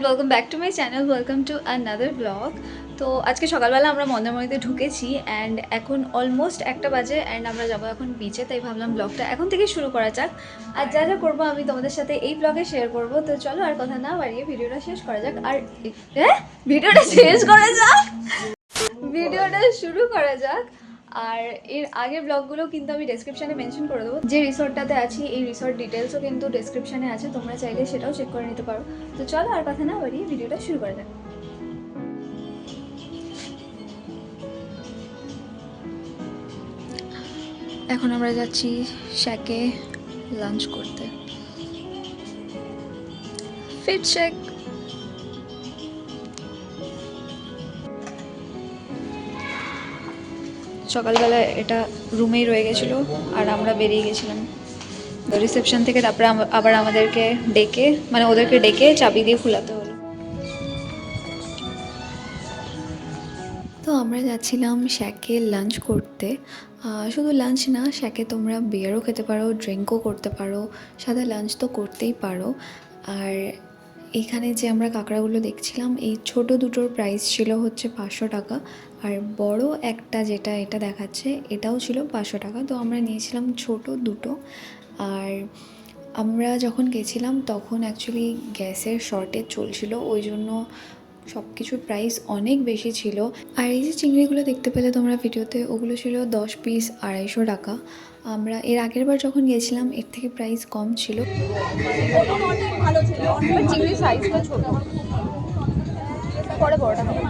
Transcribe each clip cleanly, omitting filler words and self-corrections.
Welcome back to my channel, welcome to another blog. তো আজকে সকালবেলা আমরা মন্দারমণিতে ঢুকেছি অ্যান্ড এখন অলমোস্ট 1টা বাজে অ্যান্ড আমরা যাবো এখন বিচে। তাই ভাবলাম ব্লগটা এখন থেকে শুরু করা যাক। আর যা যা করবো আমি তোমাদের সাথে এই ব্লগে শেয়ার করবো। তো চলো আর কথা না বাড়িয়ে ভিডিওটা শেষ করা যাক। আর ভিডিওটা শুরু করা যাক। আর এর আগের ব্লগগুলো কিন্তু আমি ডেসক্রিপশানে মেনশন করে দেবো। যে রিসর্টটাতে আছি এই রিসর্ট ডিটেলসও কিন্তু ডেসক্রিপশানে আছে, তোমরা চাইলে সেটাও চেক করে নিতে পারো। তো চলো আর কথা না বাড়িয়ে ভিডিওটা শুরু করা যাক। এখন আমরা যাচ্ছি শ্যাকে লাঞ্চ করতে। ফিট শ্যাক। সকালবেলা এটা রুমেই রয়ে গেছিলো আর আমরা বেরিয়ে গেছিলাম রিসেপশন থেকে। তারপরে আবার আমাদেরকে ডেকে ওদেরকে ডেকে চাবি দিয়ে খোলাতে হলো। তো আমরা যাচ্ছিলাম শ্যাকে লাঞ্চ করতে। শুধু লাঞ্চ না, শ্যাকে তোমরা বিয়ারও খেতে পারো, ড্রিঙ্কও করতে পারো, সাদা লাঞ্চ তো করতেই পারো। আর এখানে যে আমরা কাঁকড়াগুলো দেখছিলাম এই ছোট দুটোর প্রাইস ছিল হচ্ছে 500 টাকা, আর বড় একটা যেটা এটা দেখাচ্ছে এটাও ছিল 500 টাকা। তো আমরা নিয়েছিলাম ছোট দুটো। আর আমরা যখন গেছিলাম তখন অ্যাকচুয়ালি গ্যাসের শর্টেজ চলছিল, ওই জন্য সব কিছুর প্রাইস অনেক বেশি ছিল। আর এই যে চিংড়িগুলো দেখতে পেলে তোমরা ভিডিওতে, ওগুলো ছিল 10 পিস 250 টাকা। আমরা এর আগের বার যখন গেছিলাম এর থেকে প্রাইস কম ছিল। চিংড়ির সাইজটা ছোট, পরে বড়টা হবে।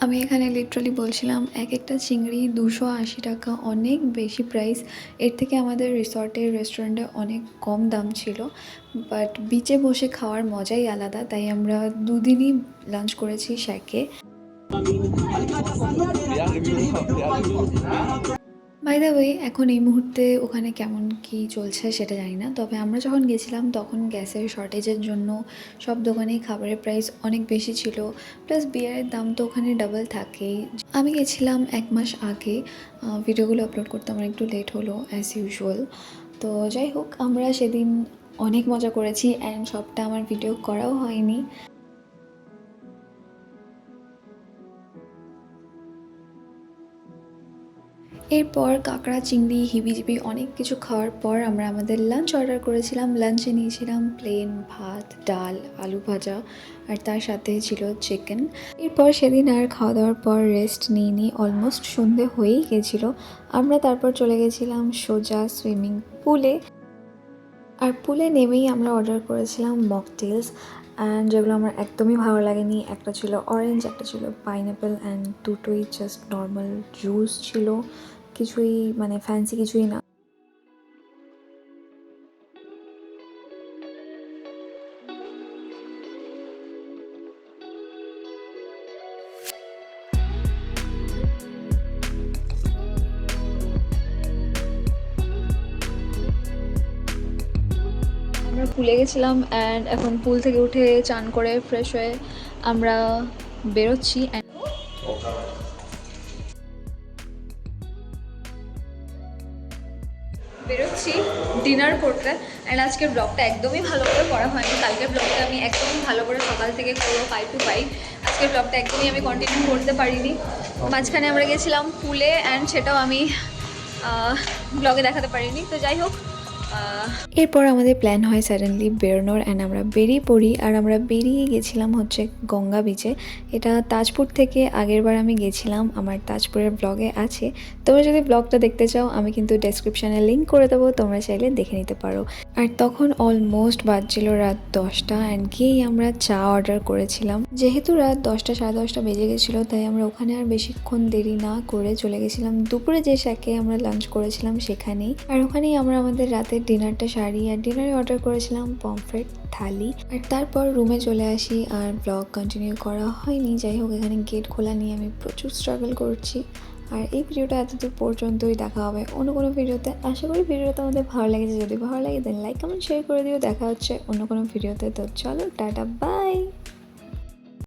আমি এখানে লিটারালি বলছিলাম এক একটা চিংড়ি 280 টাকা, অনেক বেশি প্রাইস। এর থেকে আমাদের রিসর্টের রেস্টুরেন্টে অনেক কম দাম ছিল, বাট বিচে বসে খাওয়ার মজাই আলাদা। তাই আমরা দুদিনই লাঞ্চ করেছি শ্যাকে। বাই দ্য ওয়ে, এখন এই মুহূর্তে ওখানে কেমন কি চলছে সেটা জানি না, তবে আমরা যখন গেছিলাম তখন গ্যাসের শর্টেজের জন্য সব দোকানেই খাবারের প্রাইস অনেক বেশি ছিল, প্লাস বিয়ারের দাম তো ওখানে ডাবল থাকেই। আমি গেছিলাম 1 মাস আগে, ভিডিওগুলো আপলোড করতে আমার একটু লেট হলো অ্যাজ ইউজুয়াল। তো যাই হোক, আমরা সেদিন অনেক মজা করেছি অ্যান্ড সবটা আমার ভিডিও করাও হয়নি। এরপর কাঁকড়া, চিংড়ি, হিবিজিবি অনেক কিছু খাওয়ার পর আমরা আমাদের লাঞ্চ অর্ডার করেছিলাম। লাঞ্চে নিয়েছিলাম প্লেন ভাত, ডাল, আলু ভাজা, আর তার সাথে ছিল চিকেন। এরপর সেদিন আর খাওয়া দাওয়ার পর রেস্ট নিইনি, অলমোস্ট সন্ধে হয়েই গেছিলো। আমরা তারপর চলে গেছিলাম সোজা সুইমিং পুলে। আর পুলে নেমেই আমরা অর্ডার করেছিলাম মকটেলস, অ্যান্ড যেগুলো আমার একদমই ভালো লাগেনি। একটা ছিল অরেঞ্জ, একটা ছিল পাইনঅ্যাপেল, অ্যান্ড দুটোই জাস্ট নর্মাল জুস ছিল, কিছুই ফ্যান্সি কিছুই না। আমরা পুলে গেছিলাম অ্যান্ড এখন পুল থেকে উঠে চান করে ফ্রেশ হয়ে আমরা বেরোচ্ছি ডিনার করতে। অ্যান্ড আজকের ব্লগটা একদমই ভালো করে করা হয়নি। কালকের ব্লগটা আমি একদমই ভালো করে সকাল থেকে করবো 5 to 5। আজকের ব্লগটা একদমই আমি কন্টিনিউ করতে পারিনি। মাঝখানে আমরা গেছিলাম পুলে অ্যান্ড সেটাও আমি ব্লগে দেখাতে পারিনি। তো যাই হোক, এরপর আমাদের প্ল্যান হয় সাডেনলি বেরোনোর অ্যান্ড আমরা বেরিয়ে পড়ি। আর আমরা বেরিয়ে গেছিলাম হচ্ছে গঙ্গা বিচে। এটা তাজপুর থেকে আগেরবার আমি গেছিলাম, আমার তাজপুরের ব্লগে আছে। তোমরা যদি ব্লগটা দেখতে চাও আমি কিন্তু ডেসক্রিপশানে লিঙ্ক করে দেবো, তোমরা চাইলে দেখে নিতে পারো। আর তখন অলমোস্ট বাজছিল রাত 10টা অ্যান্ড গিয়েই আমরা চা অর্ডার করেছিলাম। যেহেতু রাত 10টা 10:30 বেজে গেছিলো, তাই আমরা ওখানে আর বেশিক্ষণ দেরি না করে চলে গেছিলাম দুপুরে যে শ্যাকে আমরা লাঞ্চ করেছিলাম সেখানেই। আর ওখানেই আমরা আমাদের রাতের ডিনারটা সারি। আর ডিনারে অর্ডার করেছিলাম পমফ্রেট থালি। আর তারপর রুমে চলে আসি, আর ব্লগ কন্টিনিউ করা হয়নি। যাই হোক, এখানে গেট খোলা নিয়ে আমি প্রচুর স্ট্রাগল করছি। আর এই ভিডিওটা এতদূর পর্যন্তই, দেখা হবে অন্য কোনো ভিডিওতে। আশা করি ভিডিওটা তোমাদের ভালো লেগেছে। যদি ভালো লাগে দেন লাইক কমেন্ট শেয়ার করে দিও। দেখা হচ্ছে অন্য কোনো ভিডিওতে। তো চলো, টাটা, বাই।